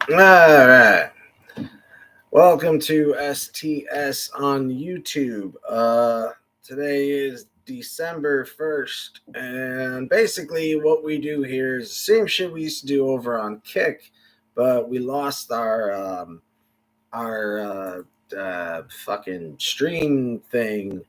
All right. Welcome to STS on YouTube. Today is December 1st, and basically what we do here is the same shit we used to do over on Kick, but we lost our fucking stream thing.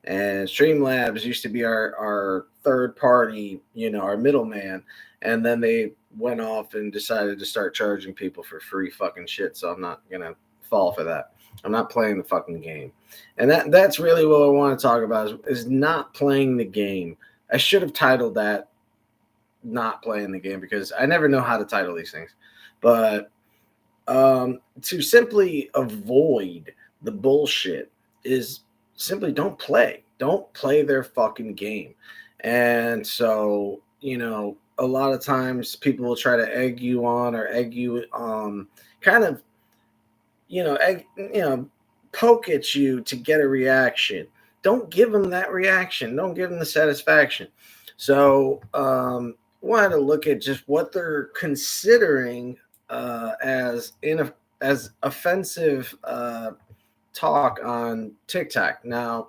And Streamlabs used to be our third party, our middleman. And then they went off and decided to start charging people for free fucking shit. So I'm not gonna fall for that. I'm not playing the fucking game. And that's really what I want to talk about is not playing the game. I should have titled that not playing the game because I never know how to title these things. But to simply avoid the bullshit is simply don't play their fucking game. And so, a lot of times people will try to egg you on or egg you kind of, egg, poke at you to get a reaction. Don't give them that reaction. Don't give them the satisfaction. So wanted to look at just what they're considering as offensive talk on TikTok. Now,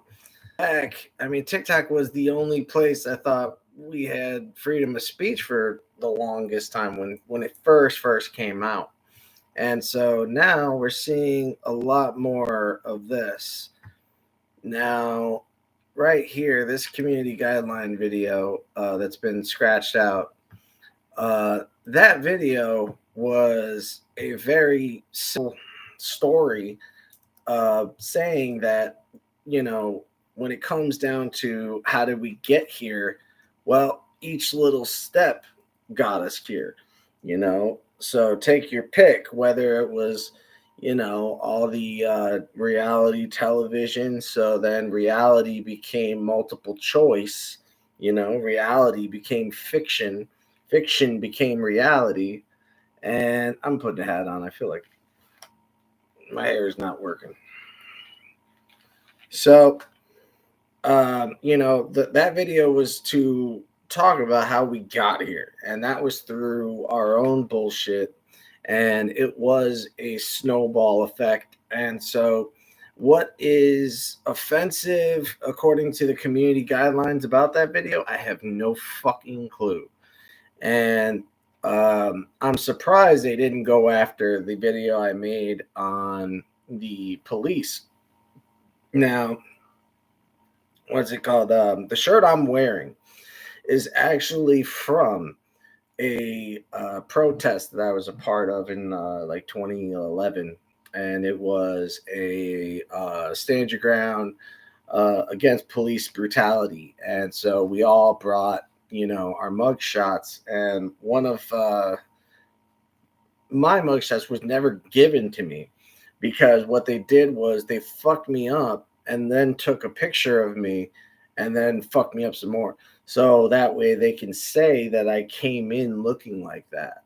TikTok was the only place I thought we had freedom of speech for the longest time when it first came out. And so now we're seeing a lot more of this. Now, right here, this community guideline video that's been scratched out, that video was a very simple story saying that, when it comes down to how did we get here, well, each little step got us here, So take your pick, whether it was, all the reality television. So then reality became multiple choice, reality became fiction, fiction became reality. And I'm putting a hat on. I feel like my hair is not working. So, that video was to talk about how we got here, and that was through our own bullshit, and it was a snowball effect. And so, what is offensive according to the community guidelines about that video? I have no fucking clue. And I'm surprised they didn't go after the video I made on the police. Now, what's it called? The shirt I'm wearing is actually from a protest that I was a part of in like 2011, and it was a stand your ground against police brutality. And so we all brought, our mug shots, and one of my mugshots was never given to me because what they did was they fucked me up and then took a picture of me and then fucked me up some more. So that way they can say that I came in looking like that.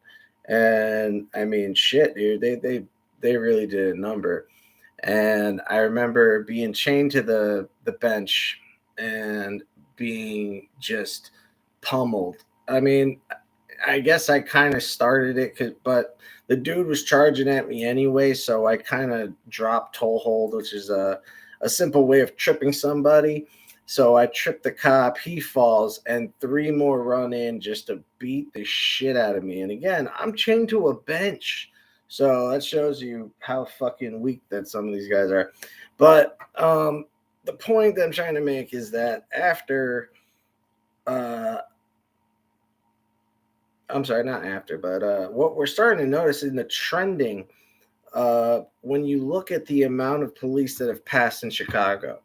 And I mean, shit, dude, they really did a number. And I remember being chained to the bench and being just pummeled. I mean, I guess I kind of started it, but the dude was charging at me anyway, so I kind of dropped toe hold, which is a simple way of tripping somebody. So I tripped the cop, he falls, and three more run in just to beat the shit out of me. And again, I'm chained to a bench. So that shows you how fucking weak that some of these guys are. But the point that I'm trying to make is that after I'm sorry, not after, but what we're starting to notice in the trending, when you look at the amount of police that have passed in Chicago,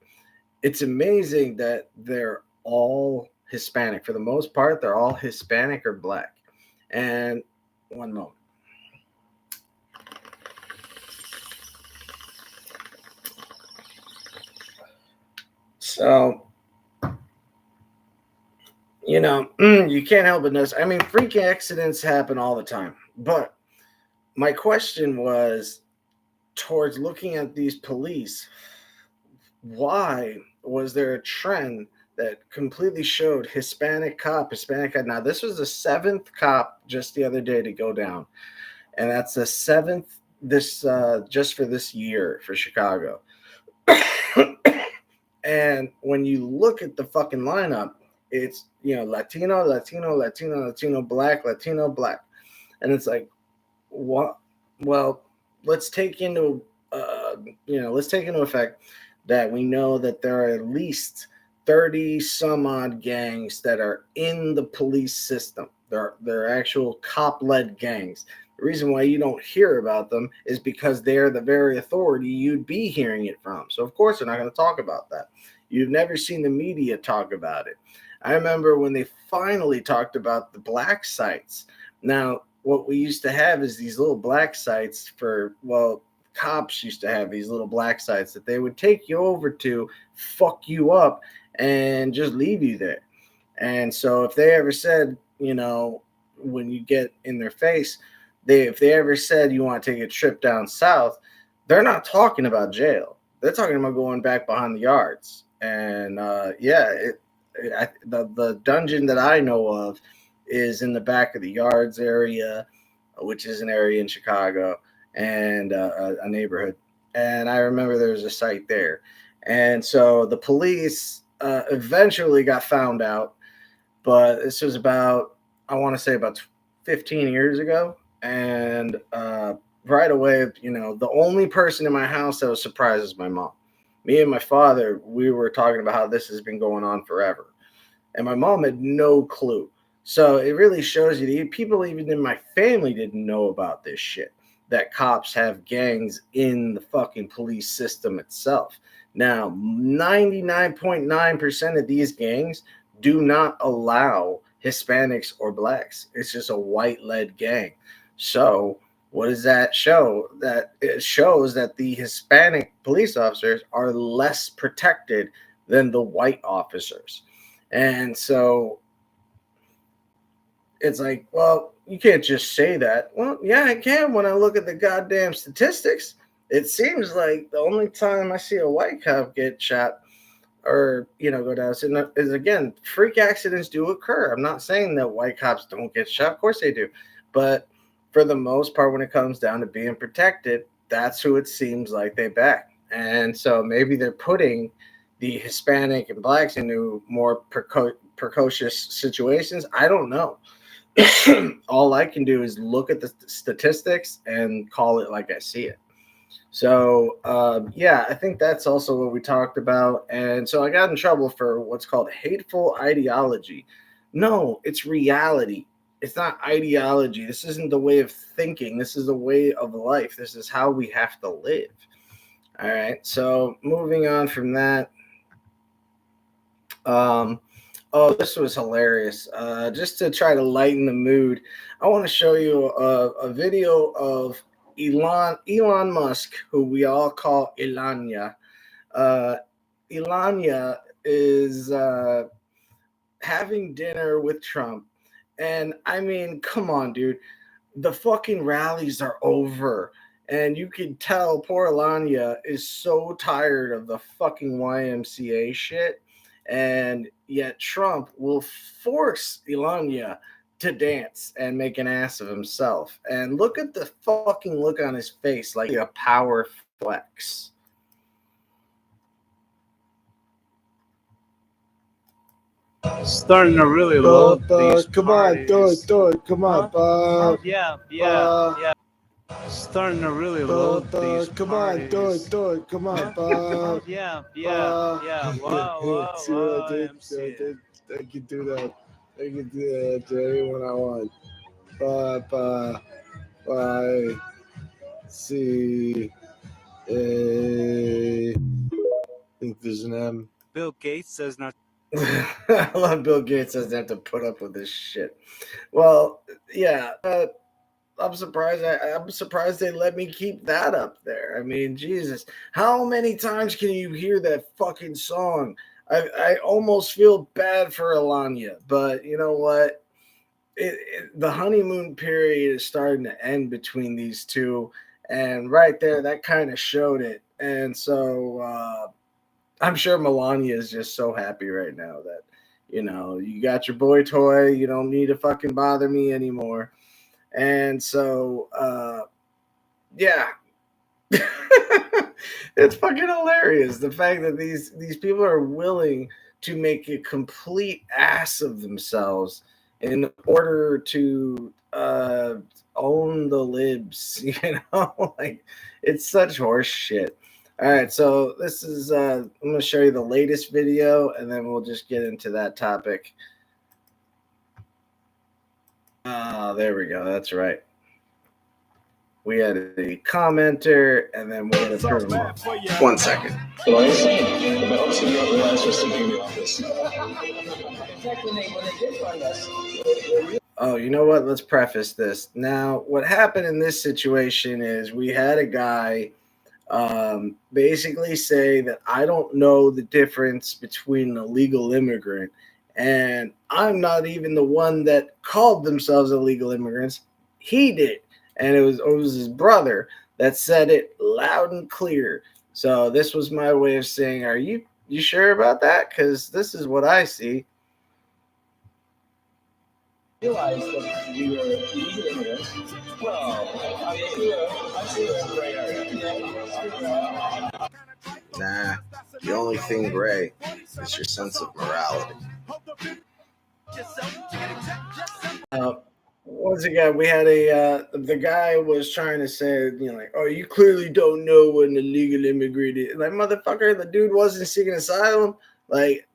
it's amazing that they're all Hispanic. For the most part, they're all Hispanic or black. And one moment. So, you can't help but notice. I mean, freak accidents happen all the time. But my question was towards looking at these police, why was there a trend that completely showed Hispanic cop? Now, this was the seventh cop just the other day to go down. and that's the seventh this just for this year for Chicago. And when you look at the fucking lineup, it's Latino, Latino, Latino, Latino, Black, Latino, Black, and it's like what? Well, let's take into let's take into effect that we know that there are at least 30 some odd gangs that are in the police system. They're actual cop led gangs. The reason why you don't hear about them is because they're the very authority you'd be hearing it from. So of course they're not going to talk about that. You've never seen the media talk about it. I remember when they finally talked about the black sites. Now, what we used to have is these little black sites cops used to have these little black sites that they would take you over to, fuck you up, and just leave you there. And so if they ever said, when you get in their face, if they ever said you want to take a trip down south, they're not talking about jail. They're talking about going back behind the yards. And the dungeon that I know of is in the back of the yards area, which is an area in Chicago and a neighborhood. And I remember there was a site there. And so the police eventually got found out, but this was I want to say about 15 years ago. And right away, the only person in my house that was surprised was my mom. Me and my father, we were talking about how this has been going on forever. And my mom had no clue. So it really shows you that people even in my family didn't know about this shit. That cops have gangs in the fucking police system itself. Now, 99.9% of these gangs do not allow Hispanics or blacks. It's just a white-led gang. So what does that show? That it shows that the Hispanic police officers are less protected than the white officers. And so it's like, well, you can't just say that. Well, yeah, I can when I look at the goddamn statistics. It seems like the only time I see a white cop get shot or, go down is, again, freak accidents do occur. I'm not saying that white cops don't get shot. Of course they do. But for the most part, when it comes down to being protected, that's who it seems like they back. And so maybe they're putting the Hispanic and blacks into more precocious situations. I don't know. All I can do is look at the statistics and call it like I see it. So, I think that's also what we talked about. And so I got in trouble for what's called hateful ideology. No, it's reality. It's not ideology. This isn't the way of thinking. This is the way of life. This is how we have to live. All right. So moving on from that. This was hilarious. Just to try to lighten the mood, I want to show you a video of Elon Musk, who we all call Elanya. Elanya is having dinner with Trump. And I mean, come on, dude. The fucking rallies are over. And you can tell poor Elanya is so tired of the fucking YMCA shit. And yet Trump will force Elanya to dance and make an ass of himself. And look at the fucking look on his face, like a power flex. Starting to really love these Come parties. on, do it. Come on, Huh? Yeah. Starting to really love these come parties. on, do it. Come on, Huh? Yeah. Wow. See what I did? MC. I can do that. I can do that to anyone I want. Bye. See. I think there's an M. Bill Gates says not. I love Bill Gates doesn't have to put up with this shit. Well, yeah. I'm surprised. I'm surprised they let me keep that up there. I mean, Jesus, how many times can you hear that fucking song? I almost feel bad for Alanya, but you know what? The honeymoon period is starting to end between these two, and right there, that kind of showed it. And so I'm sure Melania is just so happy right now that you got your boy toy. You don't need to fucking bother me anymore. And so, yeah, it's fucking hilarious. The fact that these people are willing to make a complete ass of themselves in order to own the libs, like it's such horse shit. All right, so this is I'm going to show you the latest video, and then we'll just get into that topic. There we go. That's right. We had a commenter, and then we had a turn him off. 1 second. Well, I'm saying, but also you don't realize we're sitting in the office. Oh, you know what? Let's preface this. Now, what happened in this situation is we had a guy basically say that I don't know the difference between an illegal immigrant, and I'm not even the one that called themselves illegal immigrants. He did. And it was his brother that said it loud and clear. So this was my way of saying, are you sure about that? Because this is what I see. Realize that you were illegal immigrants. Well, I see a gray area. Nah, the only thing gray is your sense of morality. Once again, we had the guy was trying to say, like, oh, you clearly don't know what an illegal immigrant is. Like, motherfucker, the dude wasn't seeking asylum. Like,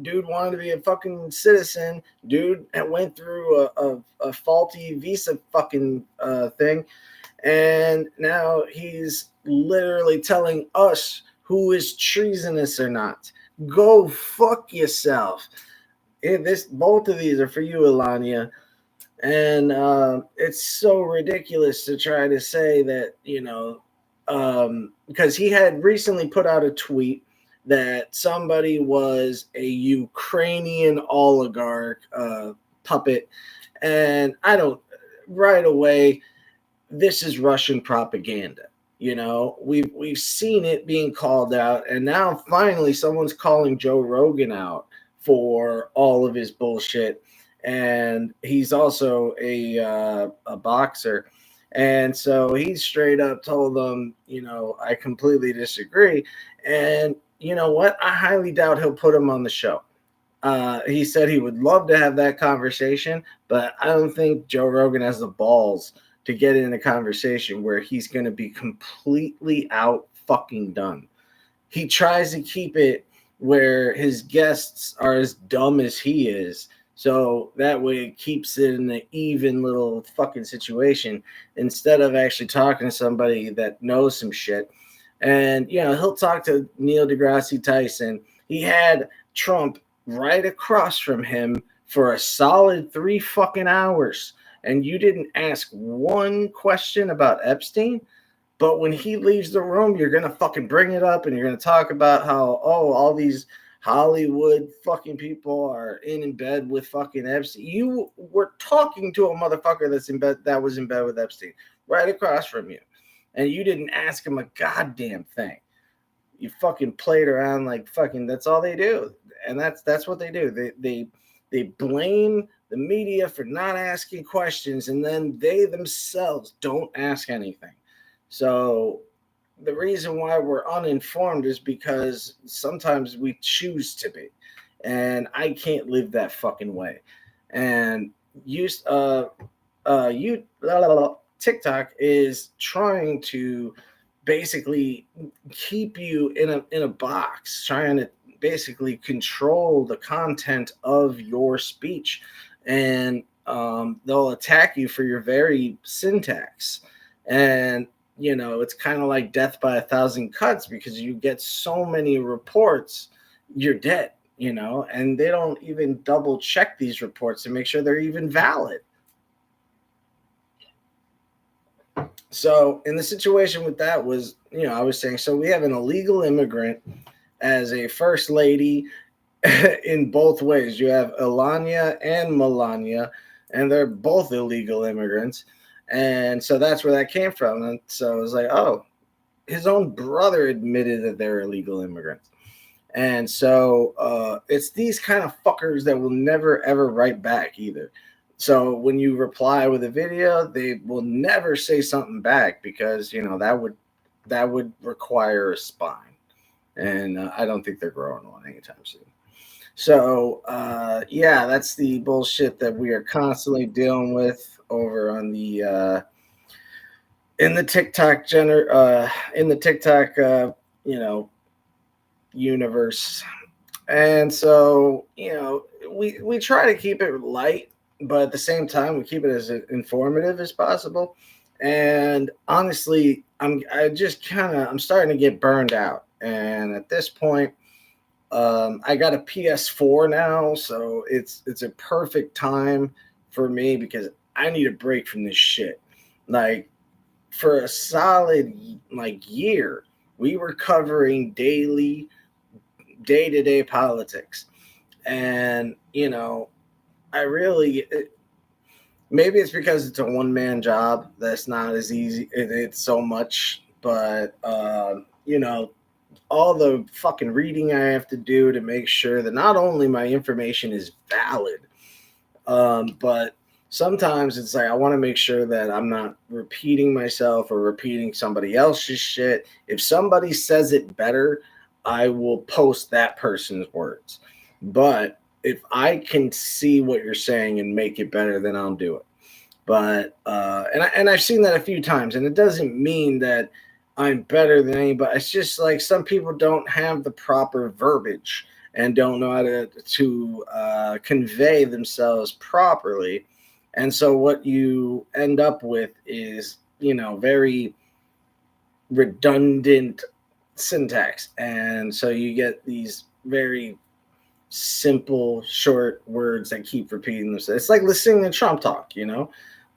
dude wanted to be a fucking citizen. Dude went through a faulty visa fucking thing. And now he's literally telling us who is treasonous or not. Go fuck yourself. Both of these are for you, Alania. And it's so ridiculous to try to say that, because he had recently put out a tweet that somebody was a Ukrainian oligarch puppet. And right away, this is Russian propaganda. We've seen it being called out. And now finally someone's calling Joe Rogan out for all of his bullshit. And he's also a boxer. And so he straight up told them, I completely disagree. And you know what? I highly doubt he'll put him on the show. He said he would love to have that conversation, but I don't think Joe Rogan has the balls to get in a conversation where he's going to be completely out fucking done. He tries to keep it where his guests are as dumb as he is. So that way it keeps it in an even little fucking situation instead of actually talking to somebody that knows some shit. And, he'll talk to Neil deGrasse Tyson. He had Trump right across from him for a solid 3 fucking hours. And you didn't ask one question about Epstein. But when he leaves the room, you're going to fucking bring it up and you're going to talk about how, all these Hollywood fucking people are in bed with fucking Epstein. You were talking to a motherfucker that was in bed with Epstein right across from you. And you didn't ask him a goddamn thing. You fucking played around like fucking, that's all they do. And that's what they do. They blame the media for not asking questions, and then they themselves don't ask anything. So the reason why we're uninformed is because sometimes we choose to be, and I can't live that fucking way. And TikTok is trying to basically keep you in a box, trying to basically control the content of your speech, and they'll attack you for your very syntax. And it's kind of like death by 1,000 cuts, because you get so many reports, you're dead, and they don't even double check these reports to make sure they're even valid. So in the situation with that was, I was saying, so we have an illegal immigrant as a first lady in both ways. You have Alania and Melania, and they're both illegal immigrants. And so that's where that came from. And so it was like, oh, his own brother admitted that they're illegal immigrants. And so it's these kind of fuckers that will never, ever write back either. So when you reply with a video, they will never say something back because that would require a spine, and I don't think they're growing one anytime soon. So yeah, that's the bullshit that we are constantly dealing with over on the in the TikTok you know universe. And so, we try to keep it light, but at the same time, we keep it as informative as possible. And honestly, I'm starting to get burned out. And at this point, I got a PS4 now, so it's a perfect time for me because I need a break from this shit. Like for a solid year, we were covering daily day-to-day politics, and I really maybe it's because it's a one-man job that's not as easy, it's so much, but all the fucking reading I have to do to make sure that not only my information is valid, but sometimes it's like I want to make sure that I'm not repeating myself or repeating somebody else's shit. If somebody says it better, I will post that person's words. But if I can see what you're saying and make it better, then I'll do it. But and I've seen that a few times, and it doesn't mean that I'm better than anybody. It's just like some people don't have the proper verbiage and don't know how to convey themselves properly, and so what you end up with is very redundant syntax, and so you get these very simple, short words that keep repeating themselves. It's like listening to Trump talk, The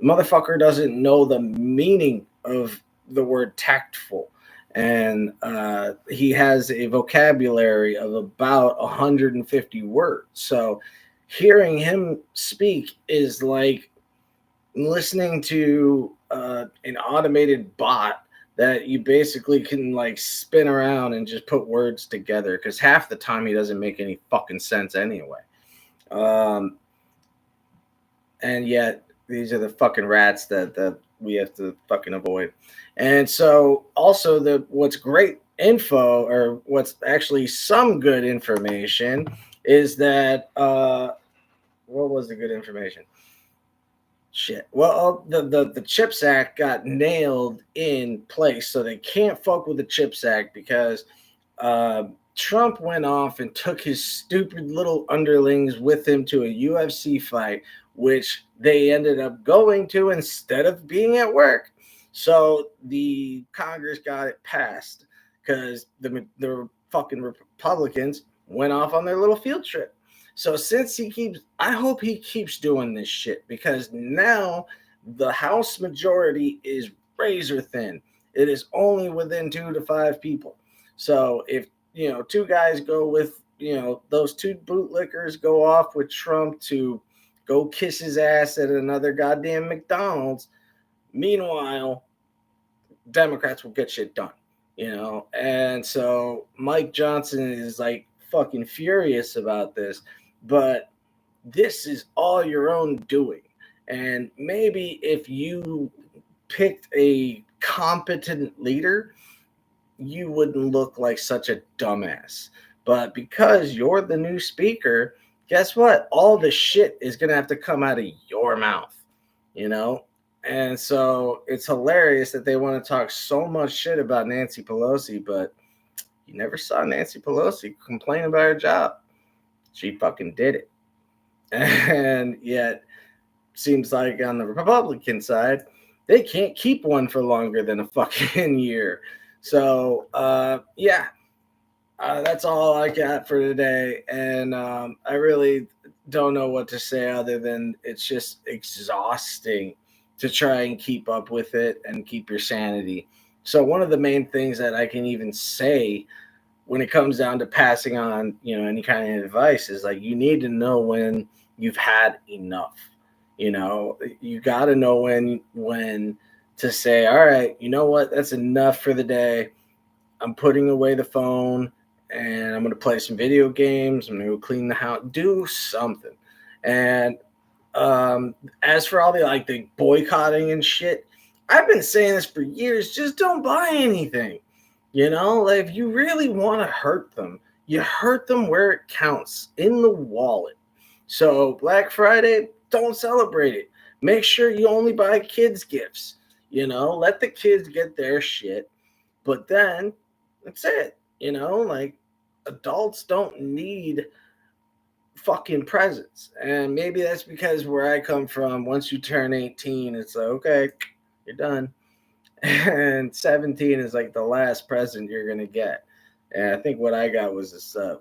motherfucker doesn't know the meaning of the word tactful. And he has a vocabulary of about 150 words. So hearing him speak is like listening to an automated bot that you basically can like spin around and just put words together, because half the time he doesn't make any fucking sense anyway. And yet these are the fucking rats that we have to fucking avoid. And so also what's great info, or what's actually some good information, is that what was the good information? Shit. Well, the CHIPS Act got nailed in place, so they can't fuck with the CHIPS Act because Trump went off and took his stupid little underlings with him to a UFC fight, which they ended up going to instead of being at work. So the Congress got it passed because the fucking Republicans went off on their little field trip. So since I hope he keeps doing this shit, because now the House majority is razor thin. It is only within 2 to 5 people. So if two guys go with those two bootlickers go off with Trump to go kiss his ass at another goddamn McDonald's, meanwhile Democrats will get shit done. And so Mike Johnson is like fucking furious about this, but this is all your own doing. And maybe if you picked a competent leader, you wouldn't look like such a dumbass. But because you're the new speaker, guess what? All the shit is going to have to come out of your mouth, And so it's hilarious that they want to talk so much shit about Nancy Pelosi, but you never saw Nancy Pelosi complain about her job. She fucking did it. And yet, seems like on the Republican side, they can't keep one for longer than a fucking year. So, that's all I got for today. And I really don't know what to say other than it's just exhausting to try and keep up with it and keep your sanity. So one of the main things that I can even say when it comes down to passing on, any kind of advice is like, you need to know when you've had enough. You got to know when to say, all right, you know what? That's enough for the day. I'm putting away the phone and I'm going to play some video games. I'm going to go clean the house, do something. And As for all the boycotting and shit, I've been saying this for years. Just don't buy anything. Like if you really want to hurt them, you hurt them where it counts, in the wallet. So Black Friday, don't celebrate it. Make sure you only buy kids gifts. Let the kids get their shit. But then that's it. Like adults don't need fucking presents. And maybe that's because where I come from, once you turn 18, it's like, okay, you're done. And 17 is like the last present you're gonna get. And I think what I got was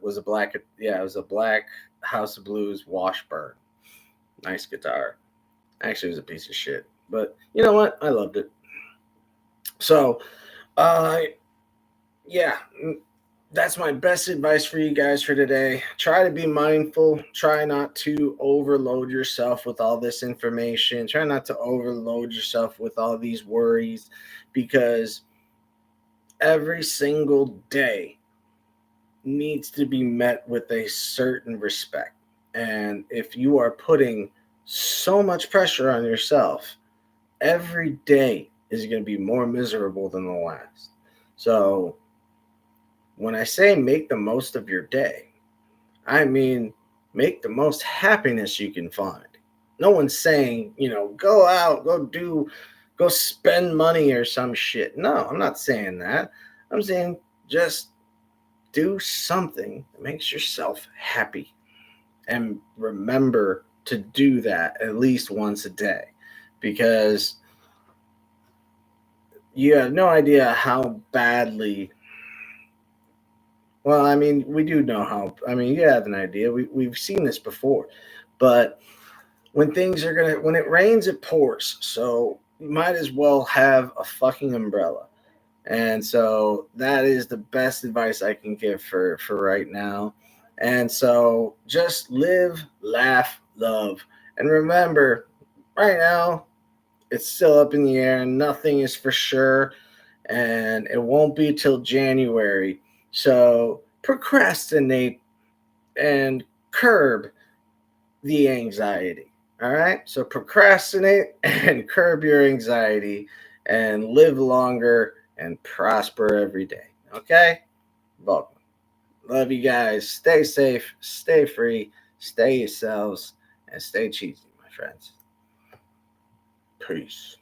was a black House of Blues Washburn. Nice guitar. Actually, it was a piece of shit, but you know what? I loved it. So, yeah, that's my best advice for you guys for today. Try to be mindful. Try not to overload yourself with all this information. Try not to overload yourself with all these worries, because every single day needs to be met with a certain respect. And if you are putting so much pressure on yourself, every day is going to be more miserable than the last. So when I say make the most of your day, I mean make the most happiness you can find. No one's saying, go out, go spend money or some shit. No, I'm not saying that. I'm saying just do something that makes yourself happy. And remember to do that at least once a day, because you have no idea how badly. Well, I mean, we do know how. I mean, you have an idea. We've seen this before, but when it rains, it pours. So you might as well have a fucking umbrella. And so that is the best advice I can give for right now. And so just live, laugh, love. And remember, right now, it's still up in the air and nothing is for sure. And it won't be till January. So procrastinate and curb the anxiety. All right. So procrastinate and curb your anxiety and live longer and prosper every day. Okay. Welcome. Love you guys. Stay safe, stay free, stay yourselves, and stay cheesy, my friends. Peace.